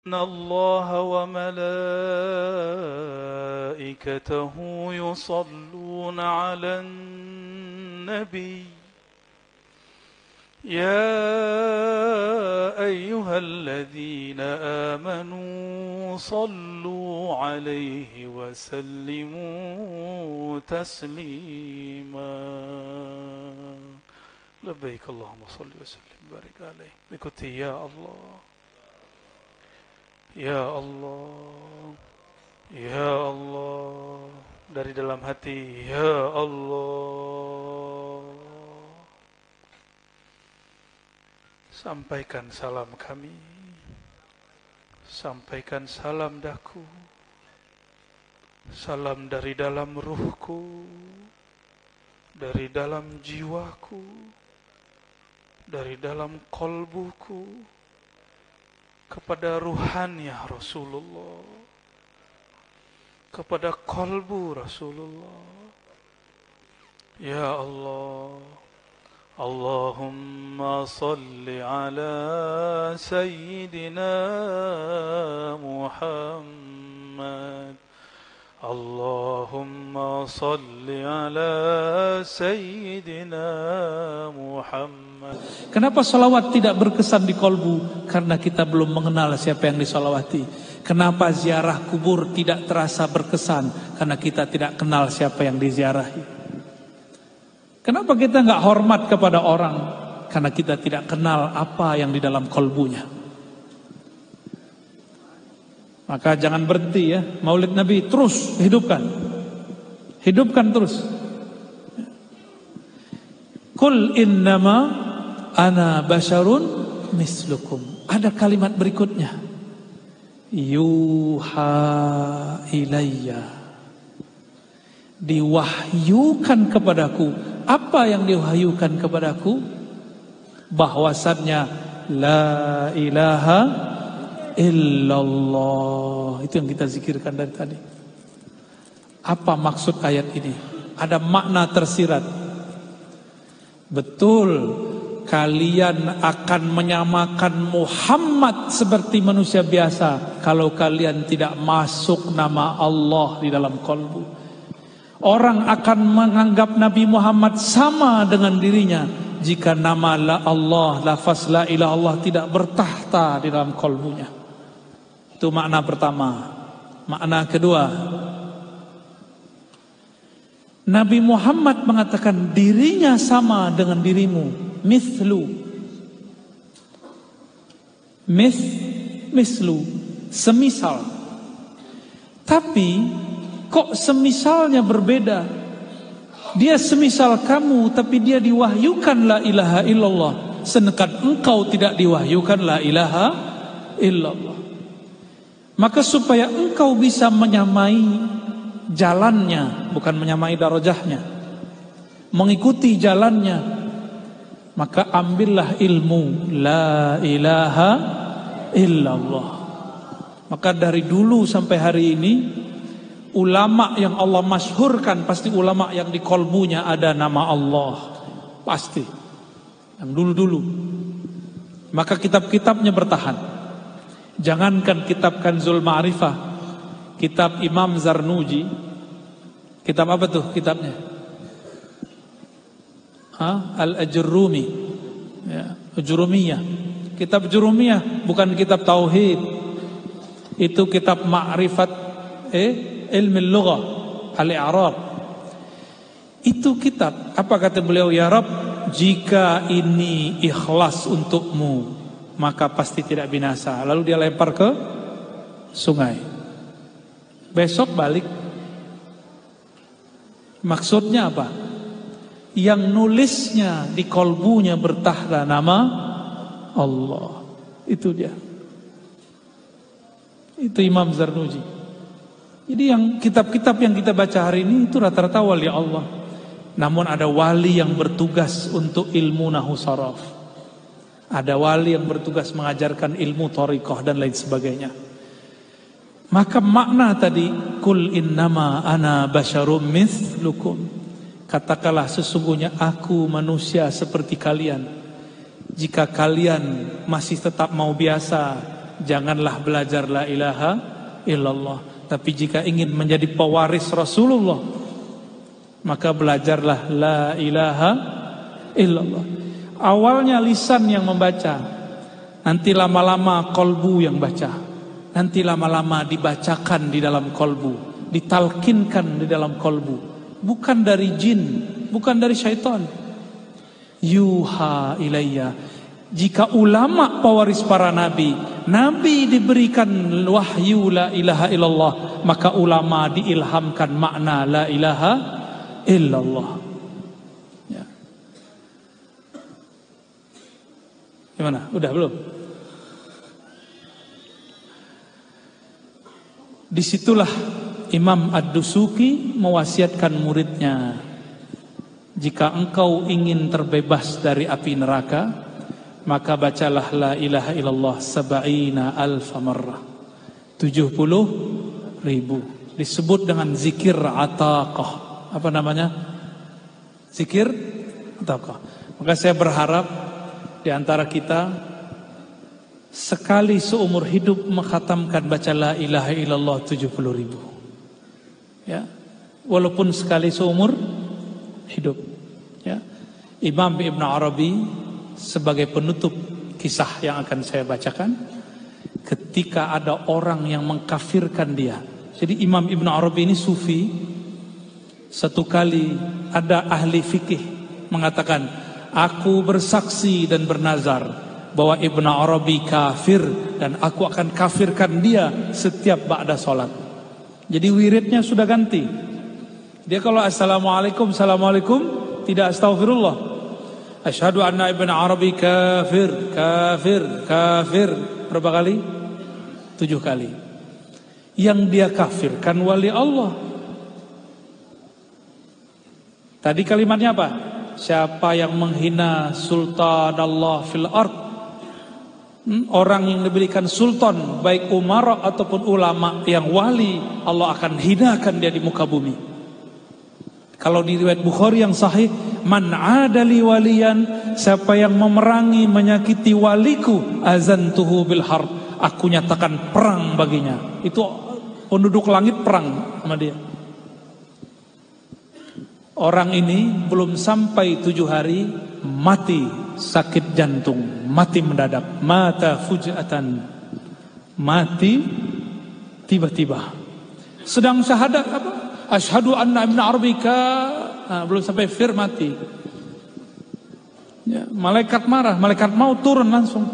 إن الله وملائكته يصلون على النبي يا أيها الذين آمنوا صلوا عليه وسلموا تسليما لبيك اللهم صل وسلم وبارك عليه. Ikuti ya Allah, ya Allah, ya Allah, dari dalam hati, ya Allah. Sampaikan salam kami, sampaikan salam daku, salam dari dalam ruhku, dari dalam jiwaku, dari dalam kolbuku, kepada ruhannya Rasulullah, kepada kolbu Rasulullah. Ya Allah, Allahumma salli ala Sayyidina Muhammad. Allahumma salli ala Sayyidina Muhammad. Kenapa salawat tidak berkesan di kolbu? Karena kita belum mengenal siapa yang disalawati. Kenapa ziarah kubur tidak terasa berkesan? Karena kita tidak kenal siapa yang diziarahi. Kenapa kita nggak hormat kepada orang? Karena kita tidak kenal apa yang di dalam kolbunya. Maka jangan berhenti ya, Maulid Nabi terus hidupkan. Hidupkan terus. Qul innama ana basyarun mislukum. Ada kalimat berikutnya. Yuha ilayya. Diwahyukan kepadaku. Apa yang diwahyukan kepadaku? Bahwasannya la ilaha illallah. Itu yang kita zikirkan dari tadi. Apa maksud ayat ini? Ada makna tersirat. Betul, kalian akan menyamakan Muhammad seperti manusia biasa kalau kalian tidak masuk nama Allah di dalam kolbu. Orang akan menganggap Nabi Muhammad sama dengan dirinya jika nama la Allah, lafaz la ilaha Allah tidak bertahta di dalam kolbunya. Itu makna pertama. Makna kedua, Nabi Muhammad mengatakan dirinya sama dengan dirimu. Mislu, semisal. Tapi kok semisalnya berbeda? Dia semisal kamu, tapi dia diwahyukan la ilaha illallah, sedangkan engkau tidak diwahyukan la ilaha illallah. Maka supaya engkau bisa menyamai jalannya, bukan menyamai darajahnya, mengikuti jalannya, maka ambillah ilmu la ilaha illallah. Maka dari dulu sampai hari ini, ulama yang Allah masyhurkan pasti ulama yang di kolbunya ada nama Allah. Pasti. Yang dulu-dulu. Maka kitab-kitabnya bertahan. Jangankan kitab Kanzul Ma'rifah, kitab Imam Zarnuji. Kitab apa tuh kitabnya? Al-Ajurrumi. Ya, Jurumiyah. Kitab Jurumiyah bukan kitab tauhid. Itu kitab ma'rifat ilmu lughah, al-i'rab. Itu kitab. Apa kata beliau? Ya Rabb, jika ini ikhlas untukmu, maka pasti tidak binasa. Lalu dia lempar ke sungai. Besok balik. Maksudnya apa? Yang nulisnya di kolbunya bertahta nama Allah. Itu dia. Itu Imam Zarnuji. Jadi yang kitab-kitab yang kita baca hari ini itu rata-rata wali Allah. Namun ada wali yang bertugas untuk ilmu nahwu saraf. Ada wali yang bertugas mengajarkan ilmu thariqah dan lain sebagainya. Maka makna tadi, kul innama ana basyarum mithlukum. Katakanlah sesungguhnya aku manusia seperti kalian. Jika kalian masih tetap mau biasa, janganlah belajar la ilaha illallah. Tapi jika ingin menjadi pewaris Rasulullah, maka belajarlah la ilaha illallah. Awalnya lisan yang membaca, nanti lama-lama kolbu yang baca, nanti lama-lama dibacakan di dalam kolbu, ditalkinkan di dalam kolbu. Bukan dari jin, bukan dari syaitan. Yuha ilayya. Jika ulama pewaris para nabi, nabi diberikan wahyu la ilaha illallah, maka ulama diilhamkan makna la ilaha illallah. Ya. Gimana? Udah belum? Disitulah Imam Ad-Dusuki mewasiatkan muridnya, jika engkau ingin terbebas dari api neraka, maka bacalah la ilaha illallah 70,000 marrah, 70.000. Disebut dengan zikir ataqah. Apa namanya? Zikir ataqah. Maka saya berharap di antara kita sekali seumur hidup mengkhatamkan baca la ilaha illallah 70.000. Ya. Walaupun sekali seumur hidup. Ya. Imam Ibn Arabi sebagai penutup kisah yang akan saya bacakan, ketika ada orang yang mengkafirkan dia. Jadi Imam Ibn Arabi ini sufi. Satu kali ada ahli fikih mengatakan, aku bersaksi dan bernazar bahwa Ibn Arabi kafir, dan aku akan kafirkan dia setiap ba'da sholat. Jadi wiridnya sudah ganti. Dia kalau assalamualaikum, assalamualaikum, tidak astaghfirullah. Asyhadu anna Ibn Arabi kafir, kafir, kafir. Berapa kali? 7 kali. Yang dia kafirkan wali Allah. Tadi kalimatnya apa? Siapa yang menghina sultan Allah fil ard, orang yang diberikan sultan, baik umara ataupun ulama yang wali, Allah akan hinakan dia di muka bumi. Kalau di riwayat Bukhari yang sahih, man adali waliyan, siapa yang memerangi, menyakiti waliku, azantuhu bil harb, aku nyatakan perang baginya. Itu penduduk langit perang sama dia. Orang ini belum sampai 7 hari mati sakit jantung, mati mendadak, mata fujatan, mati tiba-tiba. Sedang syahadat apa? Asyhadu anna Ibn Arabi belum sampai fir mati. Ya, malaikat marah, malaikat maut turun langsung.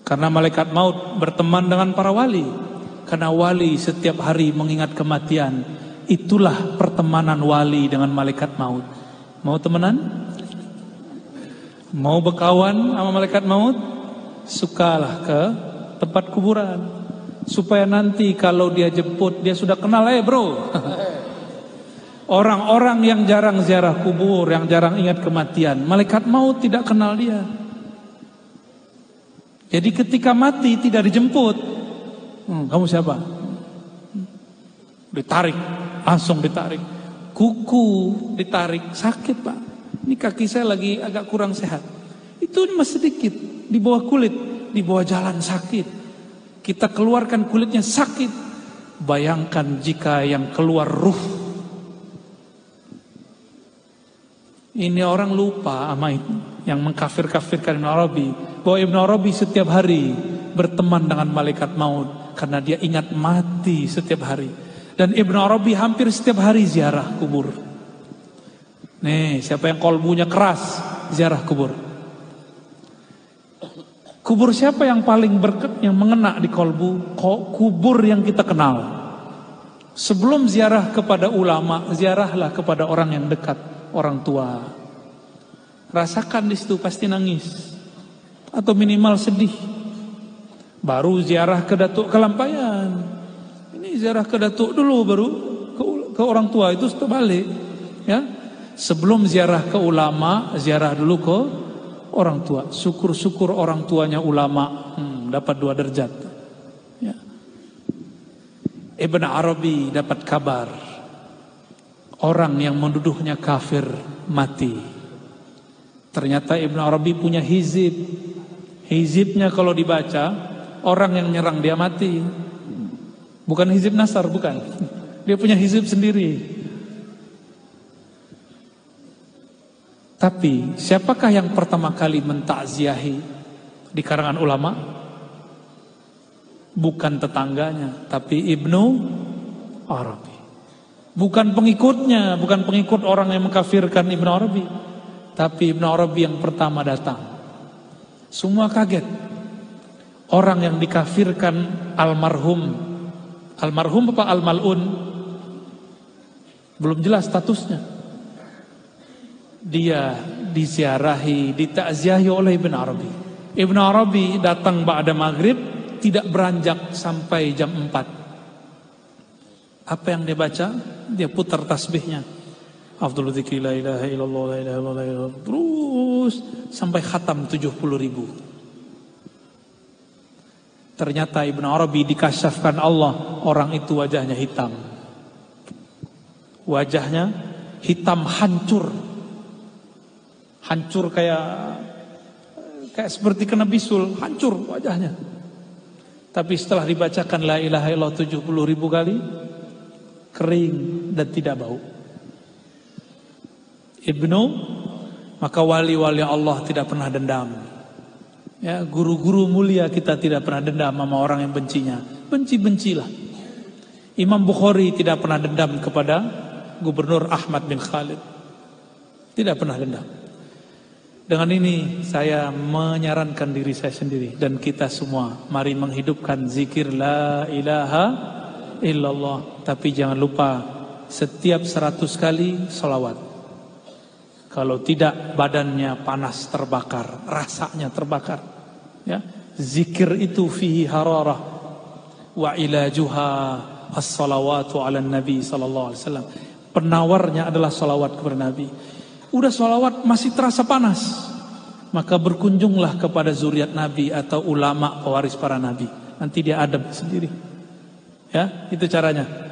Karena malaikat maut berteman dengan para wali. Karena wali setiap hari mengingat kematian. Itulah pertemanan wali dengan malaikat maut. Mau temenan? Mau berkawan sama malaikat maut? Sukalah ke tempat kuburan, supaya nanti kalau dia jemput, dia sudah kenal, bro. Orang-orang yang jarang ziarah kubur, yang jarang ingat kematian, malaikat maut tidak kenal dia. Jadi ketika mati tidak dijemput. Kamu siapa? Ditarik, langsung ditarik. Kuku ditarik, sakit pak. Ini kaki saya lagi agak kurang sehat. Itu masih sedikit, di bawah kulit, di bawah jalan sakit. Kita keluarkan kulitnya sakit. Bayangkan jika yang keluar ruh. Ini orang lupa sama itu, yang mengkafir-kafirkan Ibn Arabi, bahwa Ibn Arabi setiap hari berteman dengan malaikat maut, karena dia ingat mati setiap hari. Dan Ibn Arabi hampir setiap hari ziarah kubur. Nih, siapa yang kolbunya keras, ziarah kubur. Kubur siapa yang paling yang mengena di kolbu? Kubur yang kita kenal. Sebelum ziarah kepada ulama, ziarahlah kepada orang yang dekat, orang tua. Rasakan di situ pasti nangis atau minimal sedih. Baru ziarah ke Datuk Kelampayan. Ini ziarah ke Datuk dulu, baru ke orang tua, itu setelah balik. Ya, sebelum ziarah ke ulama, ziarah dulu ke orang tua. Syukur-syukur orang tuanya ulama, dapat 2 derajat. Ya. Ibn Arabi dapat kabar orang yang menduduhnya kafir mati. Ternyata Ibn Arabi punya hizib. Hizibnya kalau dibaca, orang yang nyerang dia mati. Bukan Hizib Nasr, bukan. Dia punya hizib sendiri. Tapi siapakah yang pertama kali mentakziahi di karangan ulama? Bukan tetangganya, tapi Ibnu Arabi. Bukan pengikutnya, bukan pengikut orang yang mengkafirkan Ibnu Arabi, tapi Ibnu Arabi yang pertama datang. Semua kaget. Orang yang dikafirkan almarhum apa al-mal'un, belum jelas statusnya. Dia diziarahi, ditakziahi oleh Ibn Arabi. Ibn Arabi datang ba'da maghrib, tidak beranjak sampai jam 4. Apa yang dia baca? Dia putar tasbihnya. Afdhalu dzikri la ilaha illallah la ilaha illallah la ilaha illallah. Terus sampai khatam 70.000. Ternyata Ibn Arabi dikasyafkan Allah, orang itu wajahnya hitam. Wajahnya hitam hancur. Hancur kayak seperti kena bisul, hancur wajahnya. Tapi setelah dibacakan la ilaha illallah 70.000 kali, kering dan tidak bau. Maka wali-wali Allah tidak pernah dendam. Ya, guru-guru mulia kita tidak pernah dendam sama orang yang bencinya. Benci-bencilah. Imam Bukhari tidak pernah dendam kepada Gubernur Ahmad bin Khalid. Tidak pernah dendam. Dengan ini saya menyarankan diri saya sendiri dan kita semua, mari menghidupkan zikir la ilaha illallah. Tapi jangan lupa setiap 100 kali salawat. Kalau tidak badannya panas terbakar, rasanya terbakar. Ya, zikir itu fihi hararah wa ilajuha as-salawatu ala nabi sallallahu alaihi wasallam. Penawarnya adalah salawat kepada Nabi. Udah salawat masih terasa panas, maka berkunjunglah kepada zuriat Nabi atau ulama pewaris para Nabi. Nanti dia adab sendiri. Ya, itu caranya.